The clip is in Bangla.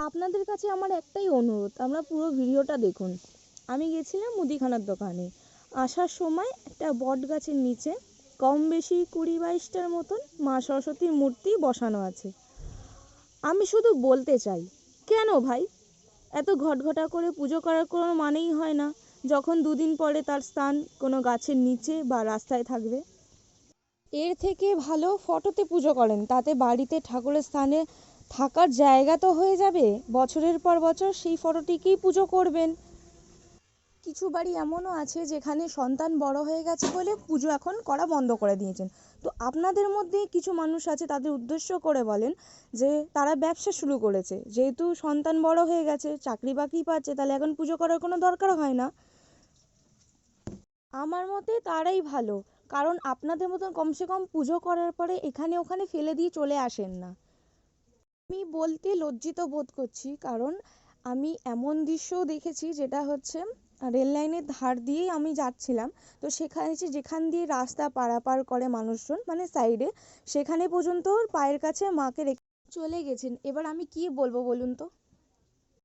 আপনাদের কাছে আমার একটাই অনুরোধ, আমরা পুরো ভিডিওটা দেখুন। আমি গেছিলাম মুদিখানার দোকানে, আসার সময় একটা বট গাছের নিচে কম বেশি 20-22টার মতন মা সরস্বতীর মূর্তি বসানো আছে। আমি শুধু বলতে চাই, কেন ভাই এত ঘটঘটা করে পুজো করার কোনো মানেই হয় না, যখন দুদিন পরে তার স্থান কোনো গাছের নিচে বা রাস্তায় থাকবে। এর থেকে ভালো ফটোতে পুজো করেন, তাতে বাড়িতে ঠাকুরের স্থানে থাকার জায়গা তো হয়ে যাবে। বছরের পর বছর সেই ফটোটিকেই পুজো করবেন। কিছু বাড়ি এমনও আছে যেখানে সন্তান বড় হয়ে গেছে বলে পুজো এখন করা বন্ধ করে দিয়েছেন। তো আপনাদের মধ্যে কিছু মানুষ আছে, তাদের উদ্দেশ্য করে বলেন যে তারা ব্যবসা শুরু করেছে, যেহেতু সন্তান বড় হয়ে গেছে, চাকরি বাকরি পাচ্ছে, তাহলে এখন পুজো করার কোনো দরকার হয় না। আমার মতে তারাই ভালো, কারণ আপনাদের মতন কমসে কম পুজো করার পরে এখানে ওখানে ফেলে দিয়ে চলে আসেন না। আমি বলতে লজ্জিত বোধ করছি, কারণ আমি এমন দৃশ্যও দেখেছি যেটা হচ্ছে রেল লাইনের ধার দিয়েই আমি যাচ্ছিলাম, তো সেখানে যেখান দিয়ে রাস্তা পারাপার করে মানুষজন, মানে সাইডে, সেখানে পর্যন্ত ওর পায়ের কাছে মাকে রেখে চলে গেছেন। এবার আমি কি বলবো বলুন তো।